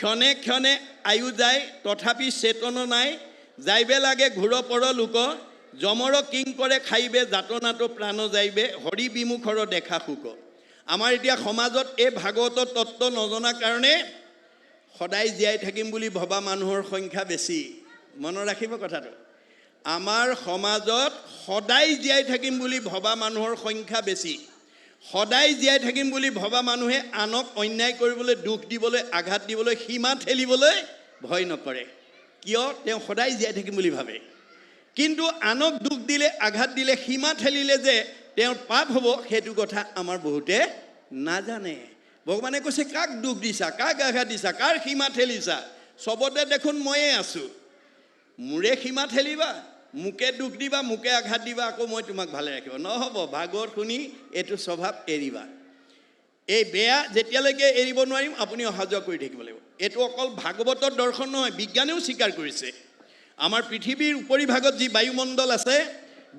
ক্ষণে ক্ষণে আয়ু যায় তথাপি চেতন নাই যাইবে লাগে ঘূৰ পৰ লোক যমৰ কিং কৰে খাইবে যাতনাটো প্ৰাণ যাইবে হৰি বিমুখৰ দেখা সুক আমাৰ এতিয়া সমাজত এই ভাগৱতৰ তত্ত্ব নজনা কাৰণে সদায় জীয়াই থাকিম বুলি ভবা মানুহৰ সংখ্যা বেছি মনত ৰাখিব কথাটো আমাৰ সমাজত সদায় জীয়াই থাকিম বুলি ভবা মানুহৰ সংখ্যা বেছি সদায় জীয়াই থাকিম বুলি ভবা মানুহে আনক অন্যায় কৰিবলৈ দুখ দিবলৈ আঘাত দিবলৈ সীমা ঠেলিবলৈ ভয় নকৰে কিয় তেওঁ সদায় জীয়াই থাকিম বুলি ভাবে কিন্তু আনক দুখ দিলে আঘাত দিলে সীমা ঠেলিলে যে তেওঁৰ পাপ হ'ব সেইটো কথা আমাৰ বহুতে নাজানে ভগৱানে কৈছে কাক দুখ দিছা কাক আঘাত দিছা কাৰ সীমা ঠেলিছা সবতে দেখোন ময়ে আছো মোৰে সীমা ঠেলিবা মুকে দুখ দিবা মুকে আঘাত দিবা আকৌ মই তোমাক ভালে ৰাখিব নহ'ব ভাগৱত শুনি এইটো স্বভাৱ এৰিবা এই বেয়া যেতিয়ালৈকে এৰিব নোৱাৰিম আপুনি অহা যোৱা কৰি থাকিব লাগিব এইটো অকল ভাগৱতৰ দৰ্শন নহয় বিজ্ঞানেও স্বীকাৰ কৰিছে আমাৰ পৃথিৱীৰ উপৰিভাগত যি বায়ুমণ্ডল আছে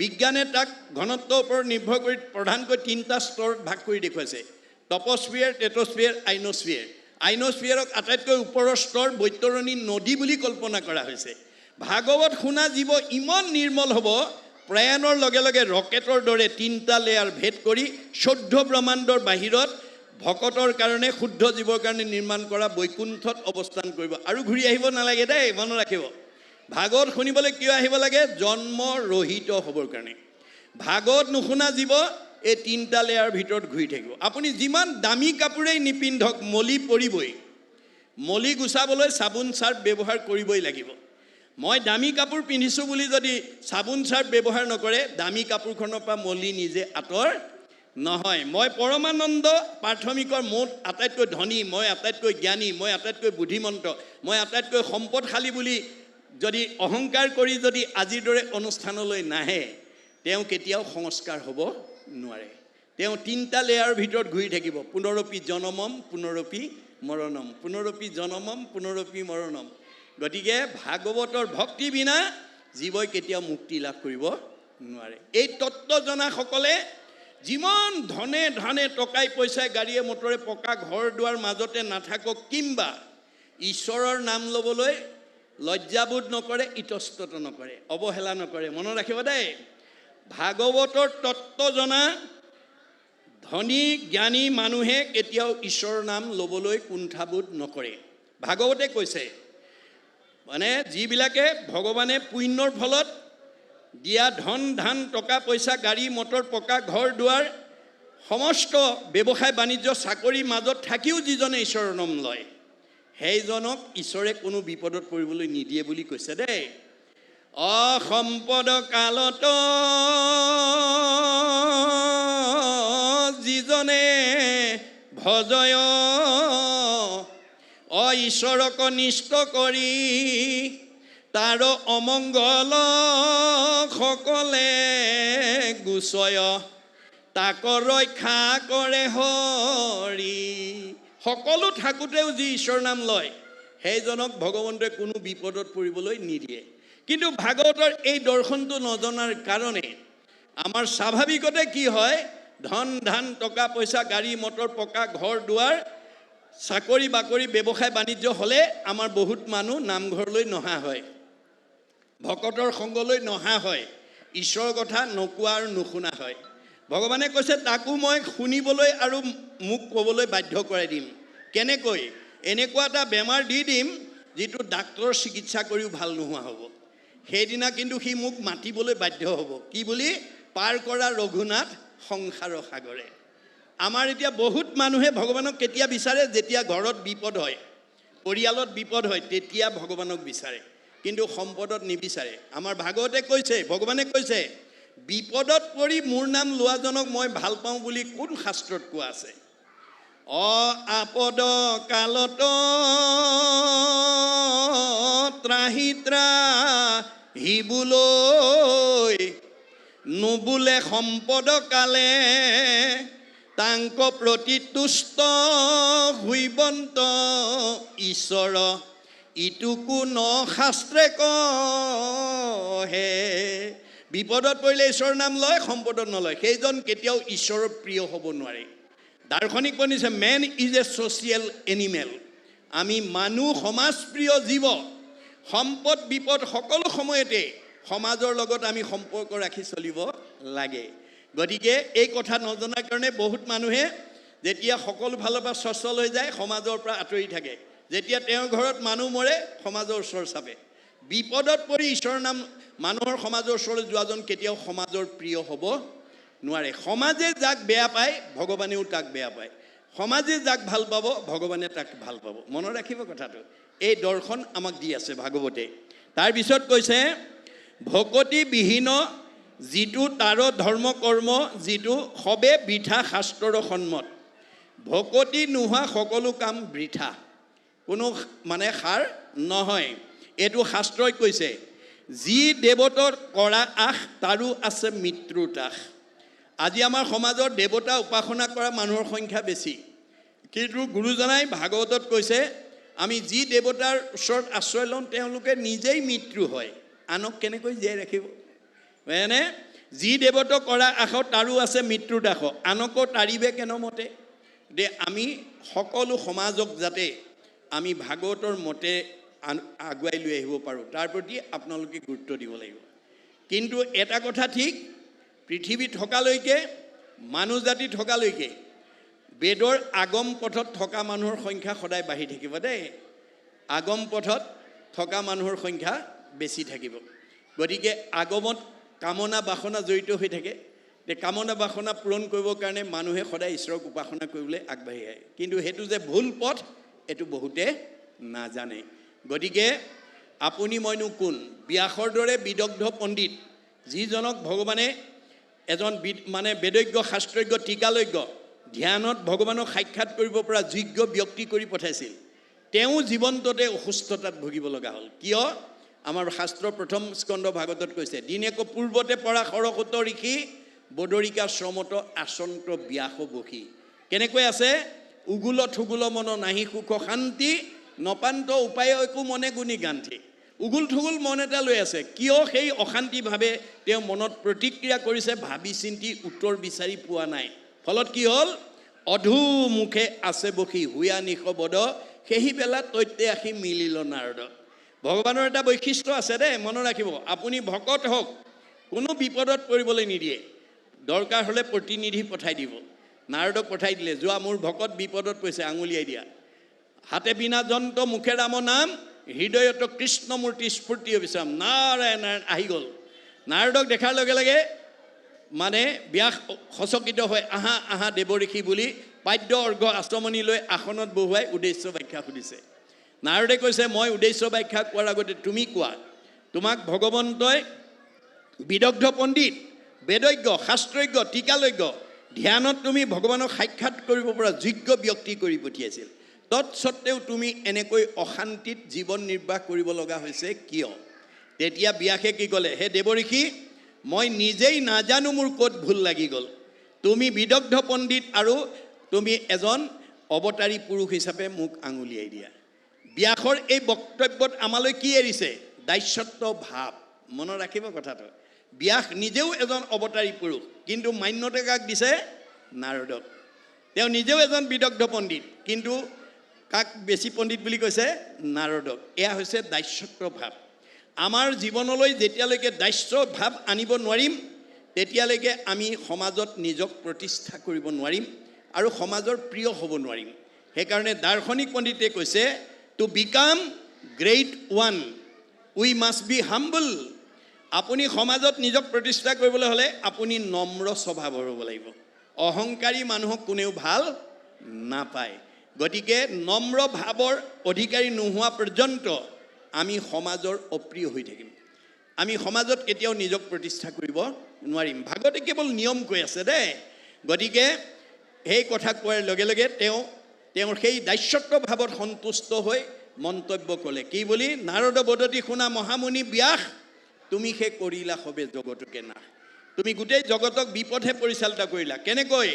বিজ্ঞানে তাক ঘনত্বৰ ওপৰত নিৰ্ভৰ কৰি প্ৰধানকৈ তিনিটা স্তৰত ভাগ কৰি দেখুৱাইছে টপস্ফিয়াৰ টেট্ৰস্ফিয়াৰ আইনস্ফিয়াৰক আটাইতকৈ ওপৰৰ স্তৰ বৈতৰণী নদী বুলি কল্পনা কৰা হৈছে ভাগৱত শুনা জীৱ ইমান নিৰ্মল হ'ব প্ৰয়াণৰ লগে লগে ৰকেটৰ দৰে তিনিটা লেয়াৰ ভেদ কৰি 14 ব্ৰহ্মাণ্ডৰ বাহিৰত ভকতৰ কাৰণে শুদ্ধ জীৱৰ কাৰণে নিৰ্মাণ কৰা বৈকুণ্ঠত অৱস্থান কৰিব আৰু ঘূৰি আহিব নালাগে দেই মনত ৰাখিব ভাগৱত শুনিবলৈ কিয় আহিব লাগে জন্ম ৰহিত হ'বৰ কাৰণে ভাগৱত নুশুনা জীৱ এই তিনিটা লেয়াৰ ভিতৰত ঘূৰি থাকিব আপুনি যিমান দামী কাপোৰেই নিপিন্ধক মলি পৰিবই মলি গুচাবলৈ চাবোন চাৰ্ফ ব্যৱহাৰ কৰিবই লাগিব মই দামী কাপোৰ পিন্ধিছোঁ বুলি যদি চাবোন চাৰ্ফ ব্যৱহাৰ নকৰে দামী কাপোৰখনৰ পৰা মলি নিজে আঁতৰ নহয় মই পৰমানন্দ প্ৰাথমিকৰ মোৰ আটাইতকৈ ধনী মই আটাইতকৈ জ্ঞানী মই আটাইতকৈ বুদ্ধিমন্ত মই আটাইতকৈ সম্পদশালী বুলি যদি অহংকাৰ কৰি যদি আজিৰ দৰে অনুষ্ঠানলৈ নাহে তেওঁ কেতিয়াও সংস্কাৰ হ'ব নোৱাৰে তেওঁ তিনিটা লেয়াৰৰ ভিতৰত ঘূৰি থাকিব পুনৰপি জনমম পুনৰপি মৰণম পুনৰপি জনমম পুনৰপি মৰণম গতিকে ভাগৱতৰ ভক্তি বিনা জীৱই কেতিয়াও মুক্তি লাভ কৰিব নোৱাৰে এই তত্ত্ব জনাসকলে যিমান ধনে ধনে টকাই পইচাই গাড়ীয়ে মটৰে পকা ঘৰ দুৱাৰ মাজতে নাথাকক কিম্বা ঈশ্বৰৰ নাম ল'বলৈ লজ্জাবোধ নকৰে ইতস্তত নকৰে অৱহেলা নকৰে মনত ৰাখিব দেই ভাগৱতৰ তত্ত্ব জনা ধনী জ্ঞানী মানুহে কেতিয়াও ঈশ্বৰৰ নাম ল'বলৈ কুণ্ঠাবোধ নকৰে ভাগৱতে কৈছে মানে যিবিলাকে ভগৱানে পুণ্যৰ ফলত দিয়া ধন ধান টকা পইচা গাড়ী মটৰ পকা ঘৰ দুৱাৰ সমস্ত ব্যৱসায় বাণিজ্য চাকৰিৰ মাজত থাকিও যিজনে ঈশ্বৰৰ নাম লয় সেইজনক ঈশ্বৰে কোনো বিপদত পৰিবলৈ নিদিয়ে বুলি কৈছে দেই অসম্পদ কালত যিজনে ভজয় ঈশ্বৰক নিষ্ঠ কৰি তাৰ অমংগল সকলে গুচয় তাক ৰক্ষা কৰে হৰি সকলো থাকোঁতেও যি ঈশ্বৰ নাম লয় সেইজনক ভগৱন্তই কোনো বিপদত পৰিবলৈ নিদিয়ে কিন্তু ভাগৱতৰ এই দৰ্শনটো নজনাৰ কাৰণে আমাৰ স্বাভাৱিকতে কি হয় ধন ধান টকা পইচা গাড়ী মটৰ পকা ঘৰ দুৱাৰ চাকৰি বাকৰি ব্যৱসায় বাণিজ্য হ'লে আমাৰ বহুত মানুহ নামঘৰলৈ নহা হয় ভকতৰ সংগলৈ নহা হয় ঈশ্বৰৰ কথা নোকোৱা আৰু নুশুনা হয় ভগৱানে কৈছে তাকো মই শুনিবলৈ আৰু মোক ক'বলৈ বাধ্য কৰাই দিম কেনেকৈ এনেকুৱা এটা বেমাৰ দি দিম যিটো ডাক্তৰৰ চিকিৎসা কৰিও ভাল নোহোৱা হ'ব সেইদিনা কিন্তু সি মোক মাতিবলৈ বাধ্য হ'ব কি বুলি পাৰ কৰা ৰঘুনাথ সংসাৰ সাগৰে আমাৰ এতিয়া বহুত মানুহে ভগৱানক কেতিয়া বিচাৰে যেতিয়া ঘৰত বিপদ হয় পৰিয়ালত বিপদ হয় তেতিয়া ভগৱানক বিচাৰে কিন্তু সম্পদত নিবিচাৰে আমাৰ ভাগৱতে কৈছে ভগৱানে কৈছে বিপদত পৰি মোৰ নাম লোৱাজনক মই ভাল পাওঁ বুলি কোন শাস্ত্ৰত কোৱা আছে আপদ কালত ত্ৰাহি ত্ৰাহিবলৈ নুবোলে সম্পদ কালে তাংক প্ৰতি তুষ্ট হৈবন্ত ঈশ্বৰ ইটোকো ন শাস্ত্ৰে কহে বিপদত পৰিলে ঈশ্বৰৰ নাম লয় সম্পদত নলয় সেইজন কেতিয়াও ঈশ্বৰৰ প্ৰিয় হ'ব নোৱাৰে দাৰ্শনিক বনিছে man is a social animal আমি মানুহ সমাজপ্ৰিয় জীৱ সম্পদ বিপদ সকলো সময়তে সমাজৰ লগত আমি সম্পৰ্ক ৰাখি চলিব লাগে গতিকে এই কথা নজনাৰ কাৰণে বহুত মানুহে যেতিয়া সকলো ফালৰ পৰা সচল হৈ যায় সমাজৰ পৰা আঁতৰি থাকে যেতিয়া তেওঁৰ ঘৰত মানুহ মৰে সমাজৰ ওচৰ চাপে বিপদত পৰি ঈশ্বৰৰ নাম মানুহৰ সমাজৰ ওচৰলৈ যোৱাজন কেতিয়াও সমাজৰ প্ৰিয় হ'ব নোৱাৰে সমাজে যাক বেয়া পায় ভগৱানেও তাক বেয়া পায় সমাজে যাক ভাল পাব ভগৱানে তাক ভাল পাব মনত ৰাখিব কথাটো এই দৰ্শন আমাক দি আছে ভাগৱতে তাৰ পিছত কৈছে ভকতি বিহীন যিটো তাৰ ধৰ্ম কৰ্ম যিটো সবে বৃথা শাস্ত্ৰৰ সন্মত ভকতি নোহোৱা সকলো কাম বৃথা কোনো মানে সাৰ নহয় এইটো শাস্ত্ৰই কৈছে যি দেৱতৰ কৰা আশ তাৰো আছে মৃত্যুৰ আশ আজি আমাৰ সমাজৰ দেৱতা উপাসনা কৰা মানুহৰ সংখ্যা বেছি কিন্তু গুৰুজনাই ভাগৱতত কৈছে আমি যি দেৱতাৰ ওচৰত আশ্ৰয় লওঁ তেওঁলোকে নিজেই মৃত্যু হয় আনক কেনেকৈ জীয়াই ৰাখিব মানে যি দেৱতা কৰা আশত তাৰো আছে মৃত্যুৰ আশ আনকো তাৰিবে কেনেমতে দে আমি সকলো সমাজক যাতে আমি ভাগৱতৰ মতে আগুৱাই লৈ আহিব পাৰোঁ তাৰ প্ৰতি আপোনালোকে গুৰুত্ব দিব লাগিব কিন্তু এটা কথা ঠিক পৃথিৱী থকালৈকে মানুহ জাতি থকালৈকে বেদৰ আগম পথত থকা মানুহৰ সংখ্যা সদায় বাঢ়ি থাকিব দেই আগম পথত থকা মানুহৰ সংখ্যা বেছি থাকিব গতিকে আগমত কামনা বাসনা জড়িত হৈ থাকে যে কামনা বাসনা পূৰণ কৰিবৰ কাৰণে মানুহে সদায় ঈশ্বৰক উপাসনা কৰিবলৈ আগবাঢ়ি আহে কিন্তু সেইটো যে ভুল পথ এইটো বহুতে নাজানে গতিকে আপুনি মইনো কোন ব্যাসৰ দৰে বিদগ্ধ পণ্ডিত যিজনক ভগৱানে এজন মানে বেদজ্ঞ শাস্ত্ৰজ্ঞ টিকালজ্ঞ ধ্যানত ভগৱানক সাক্ষাৎ কৰিব পৰা যোগ্য ব্যক্তি কৰি পঠাইছিল তেওঁ জীৱন্ততে অসুস্থতাত ভুগিব লগা হ'ল কিয় আমাৰ শাস্ত্ৰৰ প্ৰথম স্কন্ধ ভাগৱতত কৈছে দিনেক পূৰ্বতে পৰা সৰস্বত ঋষি বদৰিকা শ্ৰমত আচন্ত ব্যাস বসী কেনেকৈ আছে উগুল থুগুল মন নাহি সুখ শান্তি নপান্ত উপায় একো মনে গুণী গান্থি উগুল থুগুল মন এটা লৈ আছে কিয় সেই অশান্তিভাৱে তেওঁ মনত প্ৰতিক্ৰিয়া কৰিছে ভাবি চিন্তি উত্তৰ বিচাৰি পোৱা নাই ফলত কি হ'ল অধু মুখে আছে বসী হুয়া নিশ বদ সেই বেলা তৈতে আহি মিলিল নাৰদ ভগৱানৰ এটা বৈশিষ্ট্য আছে দেই মনত ৰাখিব আপুনি ভকত হওক কোনো বিপদত পৰিবলৈ নিদিয়ে দৰকাৰ হ'লে প্ৰতিনিধি পঠাই দিব নাৰদক পঠাই দিলে যোৱা মোৰ ভকত বিপদত পৰিছে আঙুলিয়াই দিয়া হাতে বিনা যন্ত্ৰ মুখে ৰাম নাম হৃদয়ত কৃষ্ণমূৰ্তি স্ফূৰ্তি অবিশ্ৰাম নাৰায়ণ নাৰায়ণ আহি গ'ল নাৰদক দেখাৰ লগে লগে মানে ব্যাস সচকিত হৈ আহা আহা দেৱঋষি বুলি পাদ্য অৰ্ঘ্য আচমনি লৈ আসনত বহুৱাই উদ্দেশ্য ব্যাখ্যা সুধিছে নাৰদে কৈছে মই উদ্দেশ্য ব্যাখ্যা কোৱাৰ আগতে তুমি কোৱা তোমাক ভগৱন্তই বিদগ্ধ পণ্ডিত বেদজ্ঞ শাস্ত্ৰজ্ঞ টিকালজ্ঞ ধ্যানত তুমি ভগৱানক সাক্ষাৎ কৰিব পৰা যোগ্য ব্যক্তি কৰি পঠিয়াইছিল তৎসত্ত্বেও তুমি এনেকৈ অশান্তিত জীৱন নিৰ্বাহ কৰিব লগা হৈছে কিয় তেতিয়া ব্যাসে কি ক'লে হে দেৱঋষি মই নিজেই নাজানো মোৰ ক'ত ভুল লাগি গ'ল তুমি বিদগ্ধ পণ্ডিত আৰু তুমি এজন অৱতাৰী পুৰুষ হিচাপে মোক আঙুলিয়াই দিয়া ব্যাসৰ এই বক্তব্যত আমালৈ কি এৰিছে দাস্যত্ব ভাৱ মনত ৰাখিব কথাটো ব্যাস নিজেও এজন অৱতাৰী পুৰুষ কিন্তু মান্যতা কাক দিছে নাৰদক তেওঁ নিজেও এজন বিদগ্ধ পণ্ডিত কিন্তু কাক বেছি পণ্ডিত বুলি কৈছে নাৰদক এয়া হৈছে দাস্যত্ব ভাৱ আমাৰ জীৱনলৈ যেতিয়ালৈকে দাস্য ভাৱ আনিব নোৱাৰিম তেতিয়ালৈকে আমি সমাজত নিজক প্ৰতিষ্ঠা কৰিব নোৱাৰিম আৰু সমাজৰ প্ৰিয় হ'ব নোৱাৰিম সেইকাৰণে দাৰ্শনিক পণ্ডিতে কৈছে to become great one we must be humble আপুনি সমাজত নিজক প্ৰতিষ্ঠা কৰিবলৈ হ'লে আপুনি নম্ৰ স্বভাৱৰ হ'ব লাগিব অহংকাৰী মানুহক কোনেও ভাল নাপায় গতিকে নম্ৰ ভাৱৰ অধিকাৰী নোহোৱা পৰ্যন্ত আমি সমাজৰ অপ্ৰিয় হৈ থাকিম আমি সমাজত কেতিয়াও নিজক প্ৰতিষ্ঠা কৰিব নোৱাৰিম ভাগৱতে কেৱল নিয়ম কৈ আছে দেই গতিকে সেই কথা কোৱাৰ লগে লগে তেওঁৰ সেই দাস্যত্ব ভাৱত সন্তুষ্ট হৈ মন্তব্য ক'লে কি বুলি নাৰদ বদতি শুনা মহামুনি ব্যাস তুমি সেই কৰিলা সবে জগতকে নাশ তুমি গোটেই জগতক বিপথে পৰিচালিত কৰিলা কেনেকৈ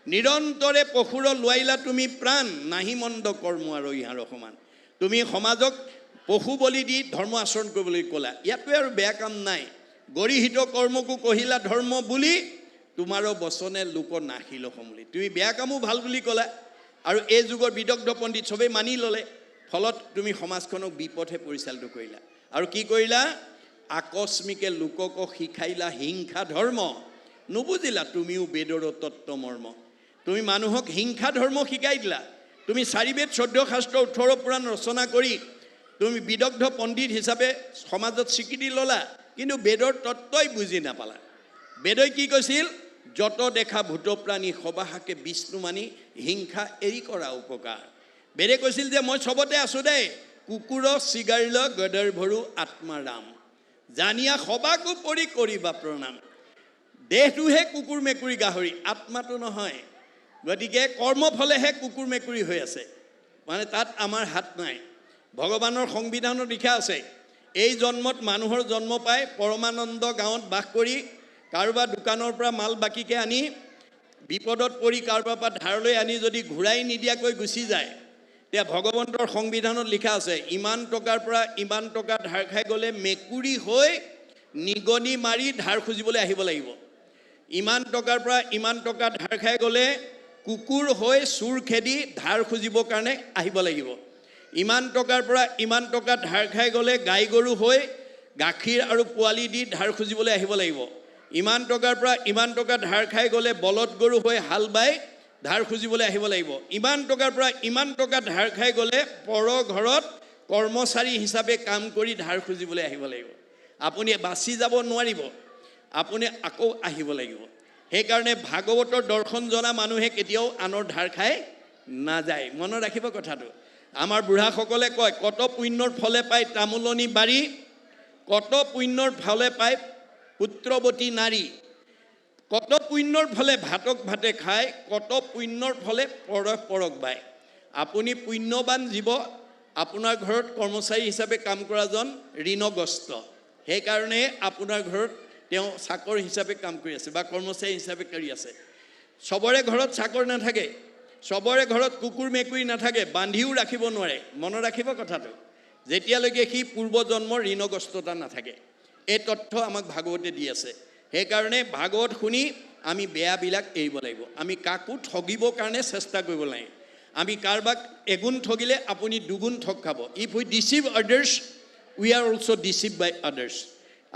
নিৰন্তৰে পশুৰ লোৱাইলা তুমি প্ৰাণ নাহি মন্দ কৰ্ম আৰু ইহাৰ সমান তুমি সমাজক পশু বলি দি ধৰ্ম আচৰণ কৰিবলৈ ক'লা ইয়াতকৈ আৰু বেয়া কাম নাই গৰিহিত কৰ্মকো কহিলা ধৰ্ম বুলি তোমাৰো বচনে লোক নাহিল সমলি তুমি বেয়া কামো ভাল বুলি ক'লা আৰু এই যুগৰ বিদগ্ধ পণ্ডিত চবেই মানি ল'লে ফলত তুমি সমাজখনক বিপথে পৰিচালিত কৰিলা আৰু কি কৰিলা আকস্মিকে লোকক শিকাইলা হিংসা ধৰ্ম নুবুজিলা তুমিও বেদৰ তত্ত্ব মৰ্ম তুমি মানুহক হিংসা ধৰ্ম শিকাই দিলা তুমি 4 বেদ 14 শাস্ত্ৰ 18 পুৰাণ ৰচনা কৰি তুমি বিদগ্ধ পণ্ডিত হিচাপে সমাজত স্বীকৃতি ল'লা কিন্তু বেদৰ তত্ত্বই বুজি নাপালা বেদই কি কৈছিল যত দেখা ভূত প্ৰাণী সবাহাকে বিষ্ণু মানি হিংসা এৰি কৰা উপকাৰ বেদে কৈছিল যে মই সবতে আছো দেই কুকুৰ চিগাৰিল গদৰ ভৰু আত্মাৰাম জানিয়া সবাকো পৰি কৰিবা প্ৰণাম দেহটোহে কুকুৰ মেকুৰী গাহৰি আত্মাটো নহয় গতিকে কৰ্মফলেহে কুকুৰ মেকুৰী হৈ আছে মানে তাত আমাৰ হাত নাই ভগৱানৰ সংবিধানত লিখা আছে এই জন্মত মানুহৰ জন্ম পাই পৰমানন্দ গাঁৱত বাস কৰি কাৰোবাৰ দোকানৰ পৰা মাল বাকিকে আনি বিপদত পৰি কাৰোবাৰ পৰা ধাৰলৈ আনি যদি ঘূৰাই নিদিয়াকৈ গুচি যায় তেতিয়া ভগৱন্তৰ সংবিধানত লিখা আছে ইমান টকাৰ পৰা ইমান টকা ধাৰ খাই গ'লে মেকুৰী হৈ নিগনি মাৰি ধাৰ খুজিবলৈ আহিব লাগিব ইমান টকাৰ পৰা ইমান টকা ধাৰ খাই গ'লে কুকুৰ হৈ চুৰ খেদি ধাৰ খুজিবৰ কাৰণে আহিব লাগিব ইমান টকাৰ পৰা ইমান টকা ধাৰ খাই গ'লে গাই গৰু হৈ গাখীৰ আৰু পোৱালি দি ধাৰ খুজিবলৈ আহিব লাগিব ইমান টকাৰ পৰা ইমান টকা ধাৰ খাই গ'লে বলদ গৰু হৈ হাল বাই ধাৰ খুজিবলৈ আহিব লাগিব ইমান টকাৰ পৰা ইমান টকা ধাৰ খাই গ'লে পৰ ঘৰত কৰ্মচাৰী হিচাপে কাম কৰি ধাৰ খুজিবলৈ আহিব লাগিব আপুনি বাচি যাব নোৱাৰিব আপুনি আকৌ আহিব লাগিব সেইকাৰণে ভাগৱতৰ দৰ্শন জনা মানুহে কেতিয়াও আনৰ ধাৰ খাই নাযায় মনত ৰাখিব কথাটো আমাৰ বুঢ়াসকলে কয় কত পুণ্যৰ ফলে পায় তামোলনি বাৰী কত পুণ্যৰ ফলে পায় পুত্ৰৱতী নাৰী কত পুণ্যৰ ফলে ভাতক ভাতে খায় কত পুণ্যৰ ফলে পৰক বায় আপুনি পুণ্যৱান জীৱ আপোনাৰ ঘৰত কৰ্মচাৰী হিচাপে কাম কৰাজন ঋণগ্ৰস্ত সেইকাৰণে আপোনাৰ ঘৰত তেওঁ চাকৰ হিচাপে কাম কৰি আছে বা কৰ্মচাৰী হিচাপে কৰি আছে সবৰে ঘৰত চাকৰ নাথাকে সবৰে ঘৰত কুকুৰ মেকুৰী নাথাকে বান্ধিও ৰাখিব নোৱাৰে মনত ৰাখিব কথাটো যেতিয়ালৈকে সি পূৰ্বজন্মৰ ঋণগ্ৰস্ততা নাথাকে এই তথ্য আমাক ভাগৱতে দি আছে সেইকাৰণে ভাগৱত শুনি আমি বেয়াবিলাক এৰিব লাগিব আমি কাকো ঠগিবৰ কাৰণে চেষ্টা কৰিব লাগিব আমি কাৰোবাক এগুণ ঠগিলে আপুনি দুগুণ ঠগ খাব if we deceive others we are also' deceive by others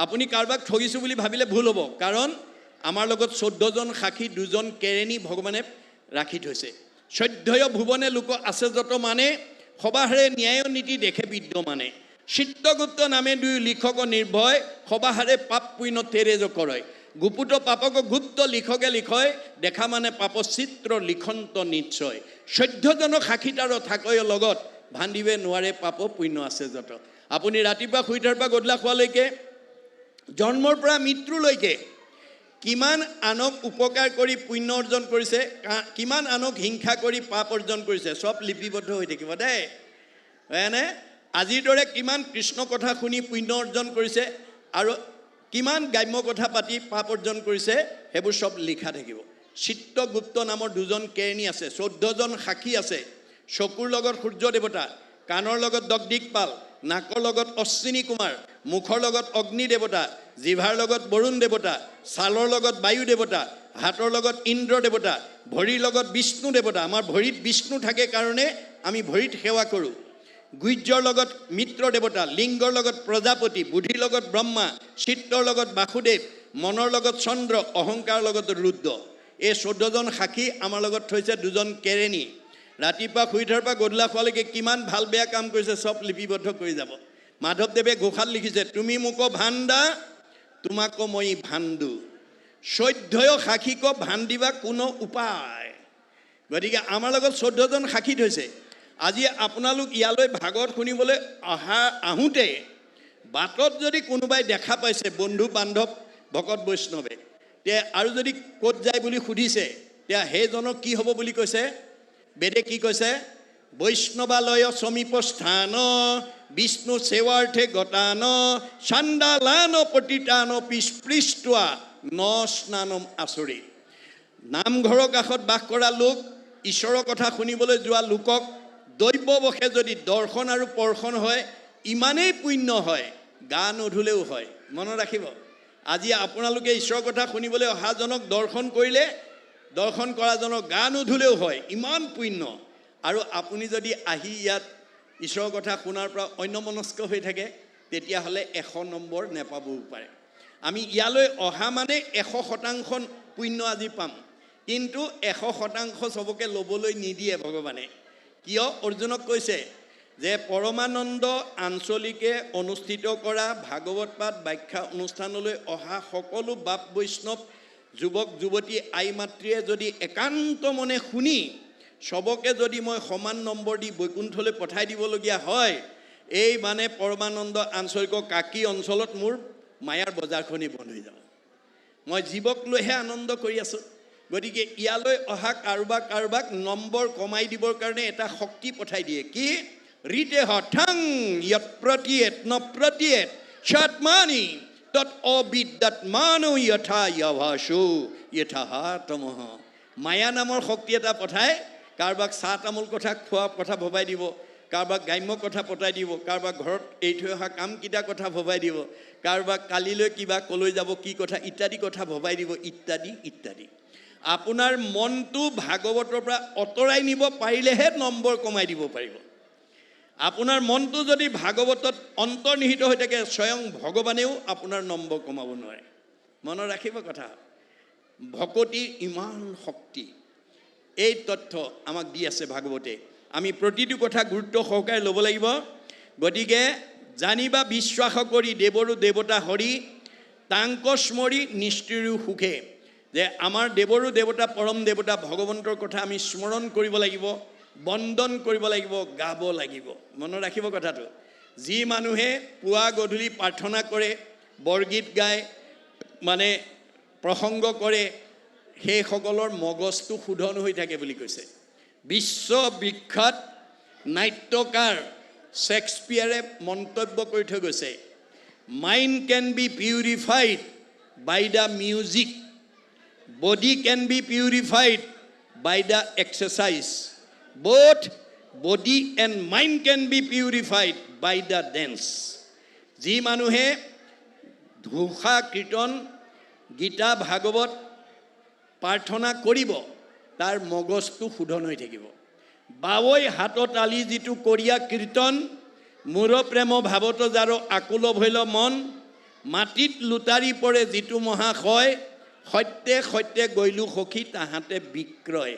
আপুনি কাৰোবাক ঠগিছোঁ বুলি ভাবিলে ভুল হ'ব কাৰণ আমাৰ লগত 14জন সাক্ষী 2জন কেৰেণী ভগৱানে ৰাখি থৈছে 14 ভুৱনে লোক আছে যত মানে সবাহাৰে ন্যায় নীতি দেখে বিদ্যমানে চিত্তগুপ্ত নামে 2 লিখক নিৰ্ভয় সবাহাৰে পাপ পুণ্য তেৰেজ কৰয় গুপুত পাপক গুপ্ত লিখকে লিখয় দেখা মানে পাপ চিত্ৰ লিখন্ত নিশ্চয় 14জন সাক্ষীতাৰ থাকয় লগত ভান্দিবে নোৱাৰে পাপ পুণ্য আছে যত আপুনি ৰাতিপুৱা শুই উঠাৰ পৰা গধূলা খোৱালৈকে জন্মৰ পৰা মৃত্যুলৈকে কিমান আনক উপকাৰ কৰি পুণ্য অৰ্জন কৰিছে কিমান আনক হিংসা কৰি পাপ অৰ্জন কৰিছে সব লিপিবদ্ধ হৈ থাকিব দেই হয়নে আজিৰ দৰে কিমান কৃষ্ণ কথা শুনি পুণ্য অৰ্জন কৰিছে আৰু কিমান গ্ৰাম্য কথা পাতি পাপ অৰ্জন কৰিছে সেইবোৰ সব লিখা থাকিব চিত্তগুপ্ত নামৰ 2জন কেৰণী আছে 14জন সাক্ষী আছে চকুৰ লগত সূৰ্য দেৱতা কাণৰ লগত দগদিকপাল নাকৰ লগত অশ্বিনী কুমাৰ মুখৰ লগত অগ্নি দেৱতা জিভাৰ লগত বৰুণ দেৱতা ছালৰ লগত বায়ু দেৱতা হাতৰ লগত ইন্দ্ৰ দেৱতা ভৰিৰ লগত বিষ্ণু দেৱতা আমাৰ ভৰিত বিষ্ণু থাকে কাৰণে আমি ভৰিত সেৱা কৰোঁ গুহ্যৰ লগত মিত্ৰ দেৱতা লিংগৰ লগত প্ৰজাপতি বুদ্ধিৰ লগত ব্ৰহ্মা চিত্তৰ লগত বাসুদেৱ মনৰ লগত চন্দ্ৰ অহংকাৰ লগত ৰুদ্ৰ এই 14জন সাক্ষী আমাৰ লগত থৈছে 2জন কেৰেণী ৰাতিপুৱা শুই উঠাৰ পৰা গধূলা খোৱালৈকে কিমান ভাল বেয়া কাম কৰিছে সব লিপিবদ্ধ কৰি যাব মাধৱদেৱে ঘোষাত লিখিছে তুমি মোক ভাণ্ডা তোমাকো মই ভাণ্ডু 14 সাক্ষীক ভান্দিবা কোনো উপায় গতিকে আমাৰ লগত 14জন সাক্ষী থৈছে আজি আপোনালোক ইয়ালৈ ভাগৱত শুনিবলৈ আহোঁতে বাটত যদি কোনোবাই দেখা পাইছে বন্ধু বান্ধৱ ভকত বৈষ্ণৱে তে আৰু যদি ক'ত যায় বুলি সুধিছে তে সেইজনক কি হ'ব বুলি কৈছে বেদে কি কৈছে বৈষ্ণৱালয় সমীপ স্থান বিষ্ণু সেৱাৰ্থে গতান চাণ্ডালান পতিতান পিস্পৃষ্ট্বা ন স্নানম আচৰি নামঘৰৰ কাষত বাস কৰা লোক ঈশ্বৰৰ কথা শুনিবলৈ যোৱা লোকক দৈৱবশে যদি দৰ্শন আৰু পৰ্শন হয় ইমানেই পুণ্য হয় গা নধুলেও হয় মনত ৰাখিব আজি আপোনালোকে ঈশ্বৰৰ কথা শুনিবলৈ অহাজনক দৰ্শন কৰিলে দৰ্শন কৰাজনক গা নধুলেও হয় ইমান পুণ্য আৰু আপুনি যদি আহি ইয়াত ঈশ্বৰৰ কথা শুনাৰ পৰা অন্যমনস্ক হৈ থাকে, তেতিয়াহ'লে 100 নম্বৰ নেপাবও পাৰে। আমি ইয়ালৈ অহা মানে 100% পুণ্য আজি পাম, কিন্তু 100% চবকে ল'বলৈ নিদিয়ে ভগৱানে। কিয়? অৰ্জুনক কৈছে যে পৰমানন্দ আঞ্চলিকে অনুষ্ঠিত কৰা ভাগৱত পাঠ ব্যাখ্যা অনুষ্ঠানলৈ অহা সকলো বাপ বৈষ্ণৱ যুৱক যুৱতী আই মাতৃয়ে যদি একান্ত মনে শুনি সবকে যদি মই সমান নম্বৰ দি বৈকুণ্ঠলৈ পঠাই দিবলগীয়া হয়, এই মানে পৰমানন্দ আঞ্চলিক কাকি অঞ্চলত মোৰ মায়াৰ বজাৰখনি বন্ধ হৈ যাব। মই জীৱক লৈহে আনন্দ কৰি আছোঁ। গতিকে ইয়ালৈ অহা কাৰোবাক নম্বৰ কমাই দিবৰ কাৰণে এটা শক্তি পঠাই দিয়ে। কি? ৰীতে হঠাং য়ৎ প্ৰতীয়েত ন প্ৰতীয়েত সৎমানি তৎ অবিদ্যাত্মানো যথা যভাসু যথা তমঃ। মায়া নামৰ শক্তি এটা পঠাই কাৰোবাক চাহ তামোল কথা খোৱা কথা ভবাই দিব, কাৰোবাক গ্ৰাম্য কথা পতাই দিব, কাৰোবাক ঘৰত এৰি থৈ অহা কামকেইটা কথা ভবাই দিব, কাৰোবাক কালিলৈ কিবা কলৈ যাব কি কথা ইত্যাদি কথা ভবাই দিব, ইত্যাদি ইত্যাদি। আপোনাৰ মনটো ভাগৱতৰ পৰা অঁতৰাই নিব পাৰিলেহে নম্বৰ কমাই দিব পাৰিব। আপোনাৰ মনটো যদি ভাগৱতত অন্তৰ্নিহিত হৈ থাকে, স্বয়ং ভগৱানেও আপোনাৰ নম্বৰ কমাব নোৱাৰে। মনত ৰাখিব কথা, ভকতিৰ ইমান শক্তি। এই তথ্য আমাক দি আছে ভাগৱতে। আমি প্ৰতিটো কথা গুৰুত্ব সহকাৰে ল'ব লাগিব। গতিকে জানিবা বিশ্বাস কৰি দেৱৰো দেৱতা হৰি তাংক স্মৰি নিষ্ঠিৰো সুখে। যে আমাৰ দেৱৰো দেৱতা পৰম দেৱতা ভগৱন্তৰ কথা আমি স্মৰণ কৰিব লাগিব, বন্দন কৰিব লাগিব, গাব লাগিব। মনত ৰাখিব কথাটো। যি মানুহে পুৱা গধূলি প্ৰাৰ্থনা কৰে, বৰগীত গায়, মানে প্ৰসংগ কৰে, সেইসকলৰ মগজটো শোধন হৈ থাকে বুলি কৈছে। বিশ্ববিখ্যাত নাট্যকাৰ শেক্সপিয়াৰে মন্তব্য কৰি থৈ গৈছে, mind can be purified by the music, body can be purified by the exercise. Both body and mind can be purified by the dance. যি মানুহে ঘোষা কীৰ্তন গীতা ভাগৱত প্ৰাৰ্থনা কৰিব, তাৰ মগজটো শোধন হৈ থাকিব। বাৱৈ হাতত আলি যিটো কৰিয়া কীৰ্তন, মূৰ প্ৰেম ভাৱত যাৰ আকুল ভৈল মন, মাটিত লুটাৰি পৰে যিটো মহাশয়, সত্যে সত্যে গৈলো সখী তাহাঁতে বিক্ৰয়।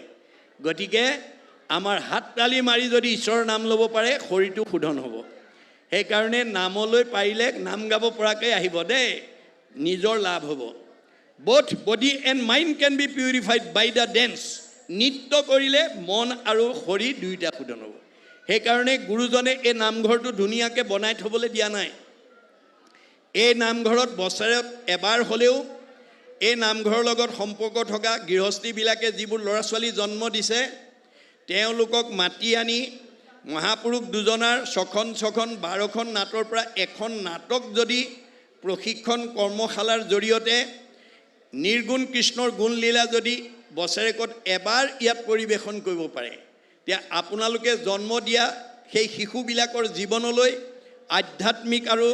গতিকে আমাৰ হাত তালি মাৰি যদি ঈশ্বৰৰ নাম ল'ব পাৰে, শৰীৰটো শোধন হ'ব। সেইকাৰণে নামলৈ পাৰিলে নাম গাব পৰাকৈ আহিব দেই, নিজৰ লাভ হ'ব। both body and mind can be purified by the dance. নৃত্য কৰিলে মন আৰু শৰীৰ দুয়োটা শোধন হ'ব। সেইকাৰণে গুৰুজনে এই নামঘৰটো ধুনীয়াকৈ বনাই থ'বলৈ দিয়া নাই। এই নামঘৰত বছৰত এবাৰ হ'লেও এই নামঘৰৰ লগত সম্পৰ্ক থকা গৃহস্থীবিলাকে যিবোৰ ল'ৰা ছোৱালী জন্ম দিছে, তেওঁলোকক মাতি আনি মহাপুৰুষ দুজনাৰ 6খন 12খন নাটৰ পৰা এখন নাটক যদি প্ৰশিক্ষণ কৰ্মশালাৰ জৰিয়তে নিৰ্গুণ কৃষ্ণৰ গুণলীলা যদি বছৰেকত এবাৰ ইয়াত পৰিৱেশন কৰিব পাৰে, তেতিয়া আপোনালোকে জন্ম দিয়া সেই শিশুবিলাকৰ জীৱনলৈ আধ্যাত্মিক আৰু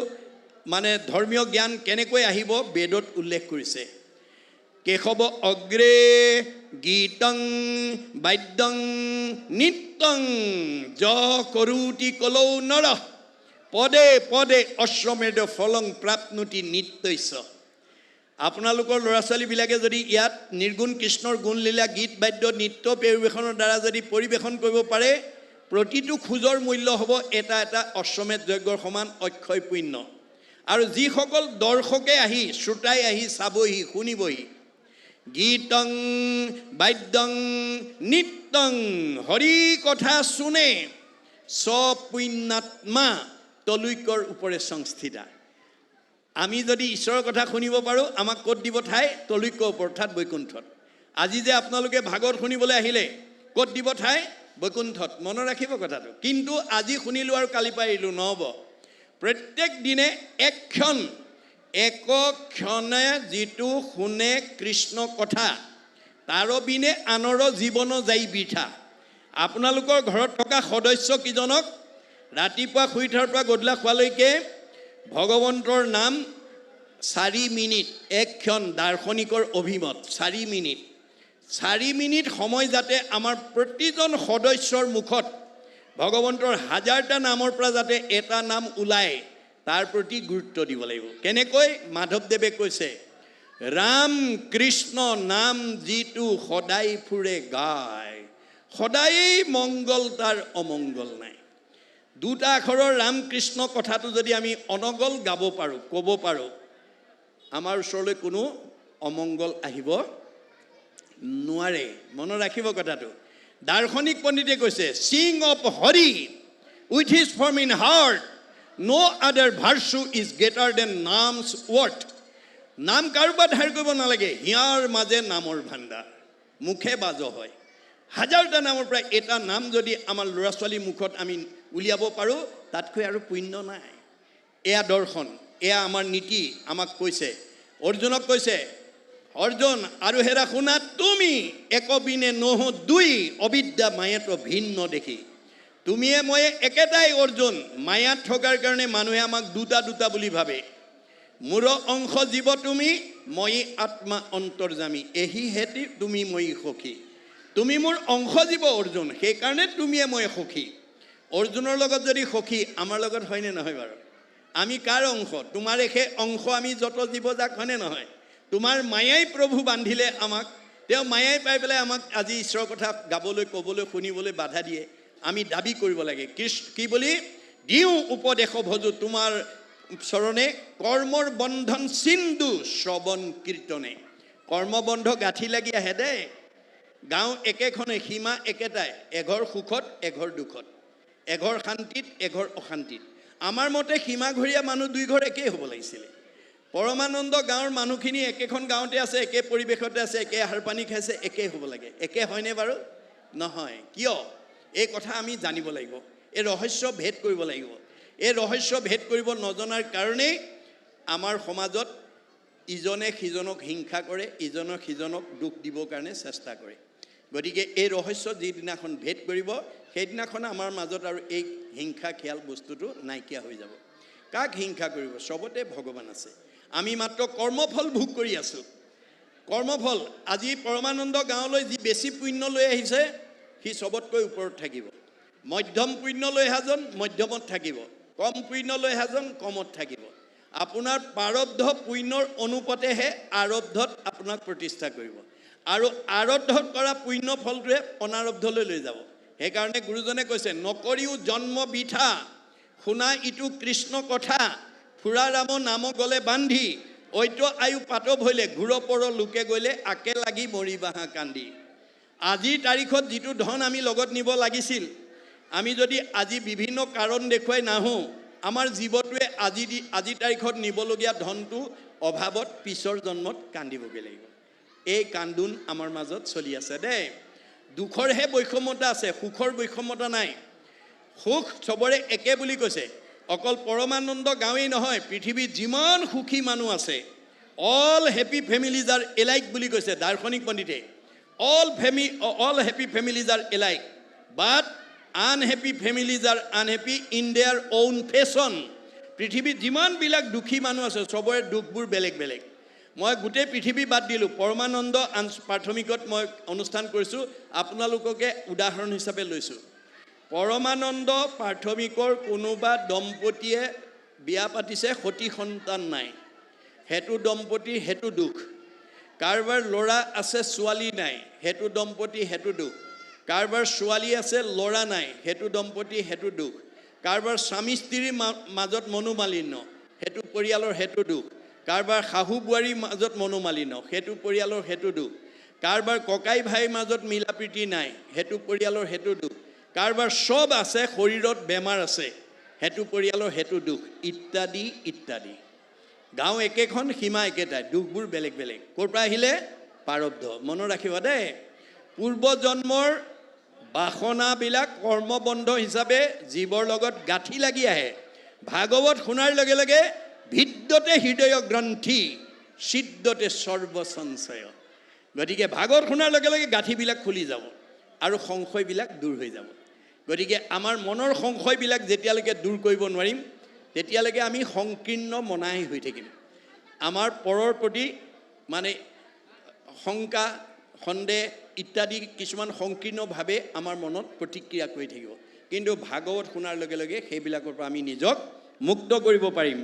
মানে ধৰ্মীয় জ্ঞান কেনেকৈ আহিব বেদত উল্লেখ কৰিছে। কেশৱ অগ্ৰে গীতং বাদ্যং নিত্যং য কৰোতি কলৌ নৰ পদে পদে অশ্বমেধ ফলং প্ৰাপ্নুতি নিত্যস্য। আপোনালোকৰ ল'ৰা ছোৱালীবিলাকে যদি ইয়াত নিৰ্গুণ কৃষ্ণৰ গুণলীলা গীত বাদ্য নৃত্য পৰিৱেশনৰ দ্বাৰা যদি পৰিৱেশন কৰিব পাৰে, প্ৰতিটো খোজৰ মূল্য হ'ব এটা এটা অশ্বমেধ যজ্ঞৰ সমান অক্ষয় পুণ্য। আৰু যিসকল দৰ্শকে আহি শ্ৰোতাই আহি চাবহি শুনিবহি, গীতং বাদ্যং নিত্যং হৰি কথা শুনে স্বপুণ্যাত্মা তলৈকৰ ওপৰে সংস্থিতা। আমি যদি ঈশ্বৰৰ কথা শুনিব পাৰোঁ, আমাক ক'ত দিব ঠাই? তলৈকৰ ওপৰত, অৰ্থাৎ বৈকুণ্ঠত। আজি যে আপোনালোকে ভাগৱত শুনিবলৈ আহিলে, ক'ত দিব ঠাই? বৈকুণ্ঠত। মনত ৰাখিব কথাটো। কিন্তু আজি শুনিলোঁ আৰু কালি পাৰিলোঁ নহ'ব। প্ৰত্যেক দিনে একক্ষণে যিটো শুনে কৃষ্ণ কথা, তাৰ বিনে আনৰ জীৱন যাই বৃথা। আপোনালোকৰ ঘৰত থকা সদস্য কিজনক ৰাতিপুৱা শুই উঠাৰ পৰা গধূলা খোৱালৈকে ভগৱন্তৰ নাম 4 মিনিট, একক্ষণ দাৰ্শনিকৰ অভিমত 4 মিনিট সময় যাতে আমাৰ প্ৰতিজন সদস্যৰ মুখত ভগৱন্তৰ হাজাৰটা নামৰ পৰা যাতে এটা নাম ওলায় তাৰ প্ৰতি গুৰুত্ব দিব লাগিব। কেনেকৈ? মাধৱদেৱে কৈছে, ৰাম কৃষ্ণ নাম যিটো সদায় ফুৰে গায়, সদায়েই মংগল তাৰ অমংগল নাই। দুটা আখৰৰ ৰাম কৃষ্ণ কথাটো যদি আমি অনগল গাব পাৰোঁ, ক'ব পাৰোঁ, আমাৰ ওচৰলৈ কোনো অমংগল আহিব নোৱাৰে। মনত ৰাখিব কথাটো। দাৰ্শনিক পণ্ডিতে কৈছে, sing of Hari with his form in heart, no other virtue is greater than names worth. নাম কাৰোবাৰ ধাৰ কৰিব নালাগে, হিয়াৰ মাজে নামৰ ভাণ্ডাৰ, মুখে বাজ হয়। হাজাৰটা নামৰ পৰা এটা নাম যদি আমাৰ ল'ৰা ছোৱালীৰ মুখত আমি উলিয়াব পাৰোঁ, তাতকৈ আৰু পুণ্য নাই। এয়া দৰ্শন, এয়া আমাৰ নীতি। আমাক কৈছে, অৰ্জুনক কৈছে, অৰ্জুন আৰু হেৰা শুনা তুমি, একবিনে নহ দুই, অবিদ্যা মায়াত ভিন্ন দেখি। তুমিয়ে ময়ে একেটাই অৰ্জুন, মায়াত থকাৰ কাৰণে মানুহে আমাক দুটা দুটা বুলি ভাবে। মোৰ অংশ জীৱ তুমি, মই আত্মা অন্তৰ্যামী, এহি হেতি তুমি মই সখী। তুমি মোৰ অংশ জীৱ অৰ্জুন, সেইকাৰণে তুমিয়ে মই সখী। অৰ্জুনৰ লগত যদি সখী, আমাৰ লগত হয়নে নহয় বাৰু? আমি কাৰ অংশ? তোমাৰে সেই অংশ আমি যত জীৱ যাক, হয়নে নহয়? তোমাৰ মায়াই প্ৰভু বান্ধিলে আমাক, তেওঁ মায়াই পাই পেলাই আমাক আজি ঈশ্বৰৰ কথা গাবলৈ, ক'বলৈ, শুনিবলৈ বাধা দিয়ে। আমি দাবী কৰিব লাগে, কি বুলি? দিওঁ উপদেশ ভজো তোমাৰ চৰণে, কৰ্মৰ বন্ধন চিন্ধু শ্ৰৱণ কীৰ্তনে। কৰ্মবন্ধ গাঁঠি লাগি আহে দেই। গাঁও একেখনে, সীমা একেটাই, এঘৰ সুখত এঘৰ দুখত, এঘৰ শান্তিত এঘৰ অশান্তিত। আমাৰ মতে সীমাঘৰীয়া মানুহ দুই ঘৰ একেই হ'ব লাগিছিলে। পৰমানন্দ গাঁৱৰ মানুহখিনি একেখন গাঁৱতে আছে, একে পৰিৱেশতে আছে, একে আহাৰ পানী খাইছে, একেই হ'ব লাগে। একে হয়নে বাৰু? নহয়। কিয়? এই কথা আমি জানিব লাগিব, এই ৰহস্য ভেদ কৰিব লাগিব। এই ৰহস্য ভেদ কৰিব নজনাৰ কাৰণেই আমাৰ সমাজত ইজনে সিজনক হিংসা কৰে, ইজনে সিজনক দুখ দিবৰ কাৰণে চেষ্টা কৰে। গতিকে এই ৰহস্য যিদিনাখন ভেদ কৰিব, সেইদিনাখন আমাৰ মাজত আৰু এই হিংসা খিয়াল বস্তুটো নাইকিয়া হৈ যাব। কাক হিংসা কৰিব? চবতে ভগৱান আছে, আমি মাত্ৰ কৰ্মফল ভোগ কৰি আছোঁ। কৰ্মফল। আজি পৰমানন্দ গাঁৱলৈ যি বেছি পুণ্য লৈ আহিছে, সি চবতকৈ ওপৰত থাকিব। মধ্যম পুণ্য লৈ অহাজন মধ্যমত থাকিব, কম পুণ্য লৈ অহাজন কমত থাকিব। আপোনাৰ প্ৰাৰব্ধ পুণ্যৰ অনুপাতেহে আৰব্ধত আপোনাক প্ৰতিষ্ঠা কৰিব, আৰু আৰব্ধত কৰা পুণ্য ফলটোৱে অনাৰব্ধলৈ লৈ যাব। সেইকাৰণে গুৰুজনে কৈছে, নকৰিও জন্ম বৃথা, শুনা ইটো কৃষ্ণ কথা, ফুৰা ৰাম নাম গলে বান্ধি, ঐত আয়ু পাত ভৈলে, ঘূৰ পৰ লোকে গলে, আকে লাগি মৰিবাহা কান্দি। আজিৰ তাৰিখত যিটো ধন আমি লগত নিব লাগিছিল, আমি যদি আজি বিভিন্ন কাৰণ দেখুৱাই নাহোঁ, আমাৰ জীৱটোৱে আজি তাৰিখত নিবলগীয়া ধনটো অভাৱত পিছৰ জন্মত কান্দিবগৈ লাগিব। এই কান্দোন আমাৰ মাজত চলি আছে দেই। দুখৰহে বৈষম্যতা আছে, সুখৰ বৈষম্যতা নাই। সুখ চবৰে একে বুলি কৈছে। অকল পৰমানন্দ গাঁৱেই নহয়, পৃথিৱীত যিমান সুখী মানুহ আছে, all happy families R alike বুলি কৈছে দাৰ্শনিক পণ্ডিতে। All happy families R alike, but unhappy families R unhappy in there own fashion. পৃথিৱীত যিমানবিলাক দুখী মানুহ আছে, চবৰে দুখবোৰ বেলেগ বেলেগ। মই গোটেই পৃথিৱী বাদ দিলোঁ, পৰমানন্দ প্ৰাথমিকত মই অনুষ্ঠান কৰিছোঁ, আপোনালোককে উদাহৰণ হিচাপে লৈছোঁ। পৰমানন্দ প্ৰাথমিকৰ কোনোবা দম্পতীয়ে বিয়া পাতিছে, সতি সন্তান নাই, সেইটো দম্পতীৰ সেইটো দুখ। কাৰোবাৰ ল'ৰা আছে, ছোৱালী নাই, সেইটো দম্পতী সেইটো দুখ। কাৰোবাৰ ছোৱালী আছে, ল'ৰা নাই, সেইটো দম্পতী সেইটো দুখ। কাৰোবাৰ স্বামী স্ত্ৰীৰ মাজত মনোমালিন্য, সেইটো পৰিয়ালৰ সেইটো দুখ। কাৰোবাৰ শাহু বোৱাৰীৰ মাজত মনোমালিন্য, সেইটো পৰিয়ালৰ সেইটো দুখ। কাৰোবাৰ ককাই ভাইৰ মাজত মিলা প্ৰীতি নাই, সেইটো পৰিয়ালৰ সেইটো দুখ। কাৰোবাৰ চব আছে, শৰীৰত বেমাৰ আছে, সেইটো পৰিয়ালৰ সেইটো দুখ, ইত্যাদি ইত্যাদি। গাঁও একেখন, সীমা একেটাই, দুখবোৰ বেলেগ বেলেগ। ক'ৰ পৰা আহিলে? প্ৰাৰব্ধ। মনত ৰাখিবা দেই। পূৰ্বজন্মৰ বাসনাবিলাক কৰ্মবন্ধ হিচাপে জীৱৰ লগত গাঁঠি লাগি আহে। ভাগৱত শুনাৰ লগে লগে ভিদ্যতে হৃদয় গ্ৰন্থি, সিদ্ধতে সৰ্বসঞ্চয়। গতিকে ভাগৱত শুনাৰ লগে লগে গাঁঠিবিলাক খুলি যাব আৰু সংশয়বিলাক দূৰ হৈ যাব। গতিকে আমাৰ মনৰ সংশয়বিলাক যেতিয়ালৈকে দূৰ কৰিব নোৱাৰিম, তেতিয়ালৈকে আমি সংকীৰ্ণ মনাই হৈ থাকিম। আমাৰ পৰৰ প্ৰতি মানে শংকা, সন্দেহ ইত্যাদি কিছুমান সংকীৰ্ণভাৱে আমাৰ মনত প্ৰতিক্ৰিয়া কৰি থাকিব। কিন্তু ভাগৱত শুনাৰ লগে লগে সেইবিলাকৰ পৰা আমি নিজক মুক্ত কৰিব পাৰিম